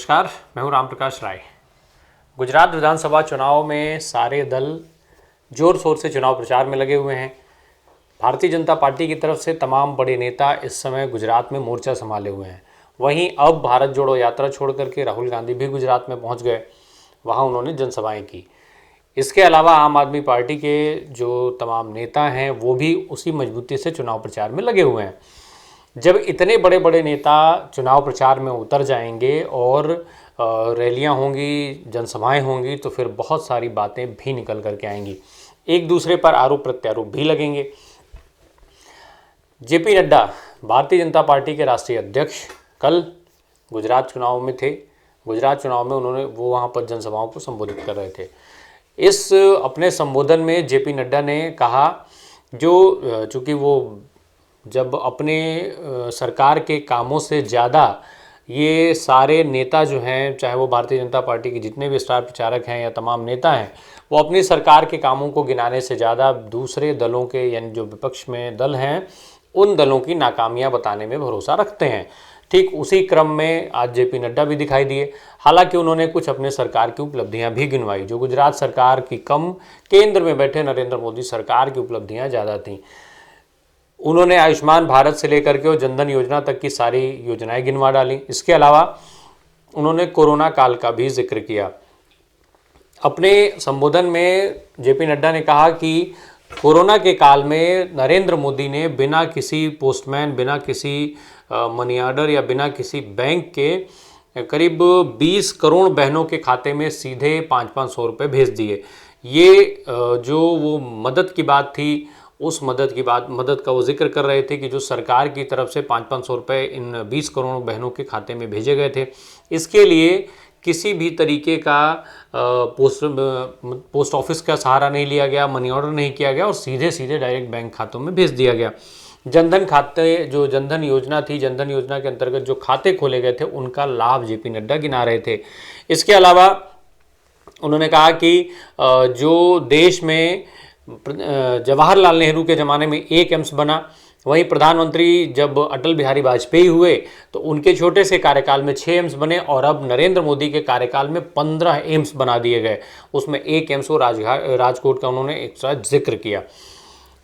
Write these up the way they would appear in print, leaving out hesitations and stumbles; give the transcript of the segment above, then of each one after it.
नमस्कार, मैं हूं राम प्रकाश राय। गुजरात विधानसभा चुनाव में सारे दल जोर शोर से चुनाव प्रचार में लगे हुए हैं। भारतीय जनता पार्टी की तरफ से तमाम बड़े नेता इस समय गुजरात में मोर्चा संभाले हुए हैं। वहीं अब भारत जोड़ो यात्रा छोड़ करके राहुल गांधी भी गुजरात में पहुंच गए, वहां उन्होंने जनसभाएं की। इसके अलावा आम आदमी पार्टी के जो तमाम नेता हैं वो भी उसी मजबूती से चुनाव प्रचार में लगे हुए हैं। जब इतने बड़े बड़े नेता चुनाव प्रचार में उतर जाएंगे और रैलियां होंगी, जनसभाएं होंगी, तो फिर बहुत सारी बातें भी निकल करके आएंगी। एक दूसरे पर आरोप प्रत्यारोप भी लगेंगे। जेपी नड्डा, भारतीय जनता पार्टी के राष्ट्रीय अध्यक्ष, कल गुजरात चुनाव में थे। गुजरात चुनाव में वो वहाँ पर जनसभाओं को संबोधित कर रहे थे। इस अपने संबोधन में जेपी नड्डा ने कहा, जो चूँकि वो जब अपने सरकार के कामों से ज़्यादा ये सारे नेता जो हैं, चाहे वो भारतीय जनता पार्टी के जितने भी स्टार प्रचारक हैं या तमाम नेता हैं, वो अपनी सरकार के कामों को गिनाने से ज़्यादा दूसरे दलों के, यानी जो विपक्ष में दल हैं, उन दलों की नाकामियां बताने में भरोसा रखते हैं। ठीक उसी क्रम में आज जेपी नड्डा भी दिखाई दिए। हालांकि उन्होंने कुछ अपने सरकार की उपलब्धियां भी गिनवाई, जो गुजरात सरकार की कम केंद्र में बैठे नरेंद्र मोदी सरकार की उपलब्धियां ज़्यादा थीं। उन्होंने आयुष्मान भारत से लेकर के और जनधन योजना तक की सारी योजनाएं गिनवा डाली। इसके अलावा उन्होंने कोरोना काल का भी जिक्र किया। अपने संबोधन में जेपी नड्डा ने कहा कि कोरोना के काल में नरेंद्र मोदी ने बिना किसी पोस्टमैन, बिना किसी मनी ऑर्डर या बिना किसी बैंक के करीब 20 करोड़ बहनों के खाते में सीधे 500-500 रुपये भेज दिए। ये जो वो मदद की बात थी, उस मदद का वो जिक्र कर रहे थे कि जो सरकार की तरफ से 500-500 रुपये इन 20 करोड़ बहनों के खाते में भेजे गए थे। इसके लिए किसी भी तरीके का पोस्ट ऑफिस का सहारा नहीं लिया गया, मनी ऑर्डर नहीं किया गया और सीधे सीधे डायरेक्ट बैंक खातों में भेज दिया गया। जनधन खाते, जो जनधन योजना थी, जनधन योजना के अंतर्गत जो खाते खोले गए थे, उनका लाभ जेपी नड्डा गिना रहे थे। इसके अलावा उन्होंने कहा कि जो देश में जवाहरलाल नेहरू के ज़माने में 1 एम्स बना, वहीं प्रधानमंत्री जब अटल बिहारी वाजपेयी हुए तो उनके छोटे से कार्यकाल में 6 एम्स बने और अब नरेंद्र मोदी के कार्यकाल में 15 एम्स बना दिए गए। उसमें 1 एम्स वो राजकोट का उन्होंने एक साथ जिक्र किया।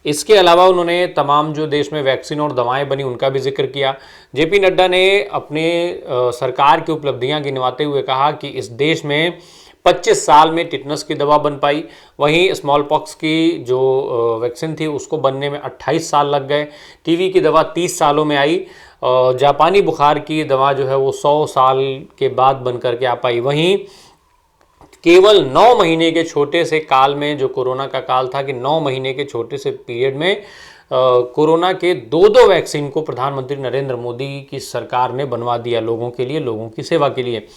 इसके अलावा उन्होंने तमाम जो देश में वैक्सीन और दवाएं बनी उनका भी जिक्र किया। जेपी नड्डा ने अपने सरकार की उपलब्धियां गिनवाते हुए कहा कि इस देश में 25 साल में टिटनस की दवा बन पाई, वहीं स्मॉल पॉक्स की जो वैक्सीन थी उसको बनने में 28 साल लग गए। टीबी की दवा 30 सालों में आई। जापानी बुखार की दवा जो है वो 100 साल के बाद बन करके आ पाई। वहीं केवल 9 महीने के छोटे से काल में, जो कोरोना का काल था, कि 9 महीने के छोटे से पीरियड में कोरोना के 2 वैक्सीन को प्रधानमंत्री नरेंद्र मोदी की सरकार ने बनवा दिया, लोगों के लिए, लोगों की सेवा के लिए।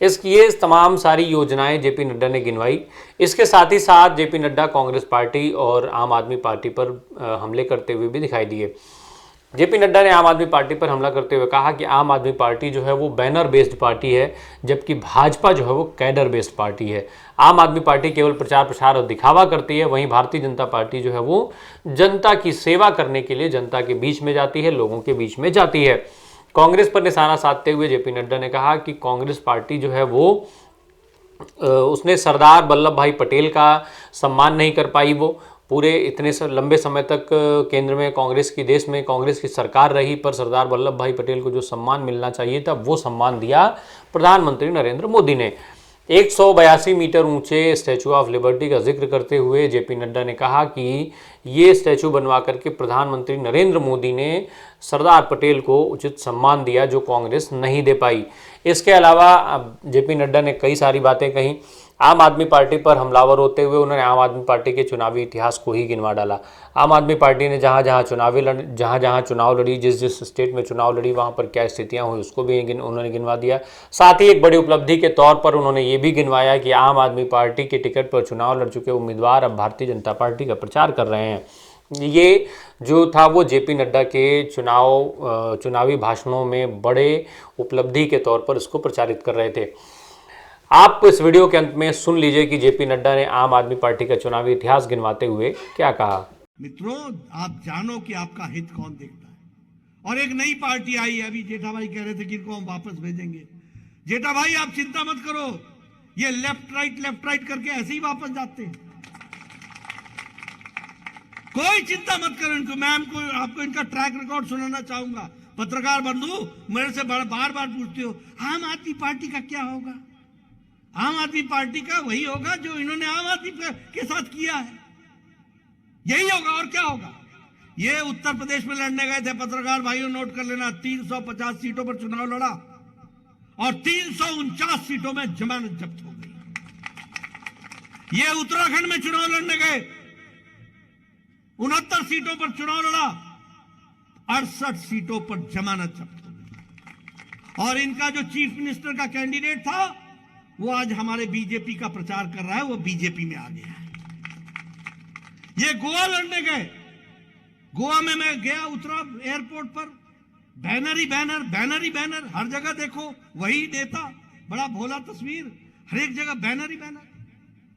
ये तमाम सारी योजनाएं जेपी नड्डा ने गिनवाई। इसके साथ ही साथ जेपी नड्डा कांग्रेस पार्टी और आम आदमी पार्टी पर हमले करते हुए भी दिखाई दिए। जेपी नड्डा ने आम आदमी पार्टी पर हमला करते हुए कहा कि आम आदमी पार्टी जो है वो बैनर बेस्ड पार्टी है, जबकि भाजपा जो है वो कैडर बेस्ड पार्टी है। आम आदमी पार्टी केवल प्रचार प्रसार और दिखावा करती है, वहीं भारतीय जनता पार्टी जो है वो जनता की सेवा करने के लिए जनता के बीच में जाती है, लोगों के बीच में जाती है। कांग्रेस पर निशाना साधते हुए जेपी नड्डा ने कहा कि कांग्रेस पार्टी जो है वो उसने सरदार वल्लभ भाई पटेल का सम्मान नहीं कर पाई। वो पूरे इतने लंबे समय तक केंद्र में देश में कांग्रेस की सरकार रही, पर सरदार वल्लभ भाई पटेल को जो सम्मान मिलना चाहिए था वो सम्मान दिया प्रधानमंत्री नरेंद्र मोदी ने। 182 मीटर ऊंचे स्टैचू ऑफ लिबर्टी का जिक्र करते हुए जेपी नड्डा ने कहा कि ये स्टैचू बनवा करके प्रधानमंत्री नरेंद्र मोदी ने सरदार पटेल को उचित सम्मान दिया, जो कांग्रेस नहीं दे पाई। इसके अलावा जेपी नड्डा ने कई सारी बातें कहीं। आम आदमी पार्टी पर हमलावर होते हुए उन्होंने आम आदमी पार्टी के चुनावी इतिहास को ही गिनवा डाला। आम आदमी पार्टी ने जहाँ जहाँ चुनाव लड़ी, जिस स्टेट में चुनाव लड़ी, वहाँ पर क्या स्थितियाँ हुई उसको भी उन्होंने गिनवा दिया। साथ ही एक बड़ी उपलब्धि के तौर पर उन्होंने ये भी गिनवाया कि आम आदमी पार्टी के टिकट पर चुनाव लड़ चुके उम्मीदवार अब भारतीय जनता पार्टी का प्रचार कर रहे हैं। ये जो था वो जेपी नड्डा के चुनावी भाषणों में बड़े उपलब्धि के तौर पर इसको प्रचारित कर रहे थे। आप इस वीडियो के अंत में सुन लीजिए कि जेपी नड्डा ने आम आदमी पार्टी का चुनावी इतिहास गिनवाते हुए क्या कहा। मित्रों, आप जानो कि आपका हित कौन देखता है। और एक नई पार्टी आई है, अभी जेठा भाई कह रहे थे कि इनको हम वापस भेजेंगे। जेठा भाई आप चिंता मत करो, ये लेफ्ट राइट करके ऐसे ही वापस जाते हैं। कोई चिंता मत करो इनको। मैं आपको इनका ट्रैक रिकॉर्ड सुनाना चाहूंगा। पत्रकार बंधु मेरे से बार बार पूछते हो आम आदमी पार्टी का क्या होगा। आम आदमी पार्टी का वही होगा जो इन्होंने आम आदमी के साथ किया है, यही होगा और क्या होगा। ये उत्तर प्रदेश में लड़ने गए थे, पत्रकार भाइयों नोट कर लेना, 350 सीटों पर चुनाव लड़ा और 349 सीटों में जमानत जब्त हो गई। ये उत्तराखंड में चुनाव लड़ने गए, 69 सीटों पर चुनाव लड़ा, 68 सीटों पर जमानत जब्त हो गई। और इनका जो चीफ मिनिस्टर का कैंडिडेट था वो आज हमारे बीजेपी का प्रचार कर रहा है, वो बीजेपी में आ गया है। ये गोवा लड़ने गए, गोवा में मैं गया, उतरा एयरपोर्ट पर, बैनर ही बैनर, बैनर ही बैनर, हर जगह देखो वही नेता, बड़ा भोला तस्वीर, हर एक जगह बैनर ही बैनर।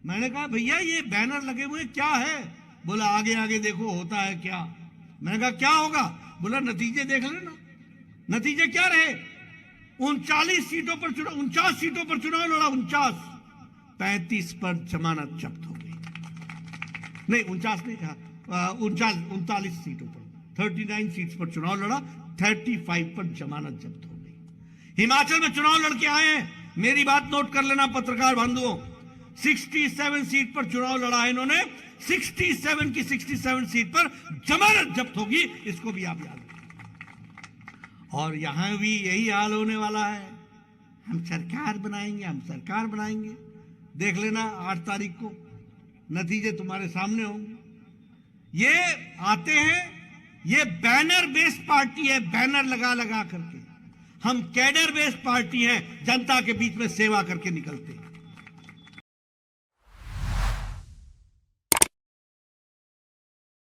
मैंने कहा भैया ये बैनर लगे हुए क्या है? बोला आगे आगे देखो होता है क्या। मैंने कहा क्या होगा? बोला नतीजे देख लेना। नतीजे क्या रहे? 39 सीटों पर चुनाव, 49 सीटों पर चुनाव लड़ा, 49, 35 पर जमानत जब्त हो गई। नहीं 49 नहीं कहा, 39 सीटों पर, 39 सीट्स पर चुनाव लड़ा, 35 पर जमानत जब्त हो गई। हिमाचल में चुनाव लड़के आए हैं, मेरी बात नोट कर लेना पत्रकार बंधुओं, 67 सीट पर चुनाव लड़ा है इन्होंने, 67 की 67 सीट पर जमानत जब्त होगी, इसको भी आप याद रखें। और यहां भी यही हाल होने वाला है। हम सरकार बनाएंगे, हम सरकार बनाएंगे, देख लेना 8 तारीख को नतीजे तुम्हारे सामने होंगे। ये आते हैं, ये बैनर बेस्ड पार्टी है, बैनर लगा लगा करके। हम कैडर बेस्ड पार्टी है, जनता के बीच में सेवा करके निकलते हैं।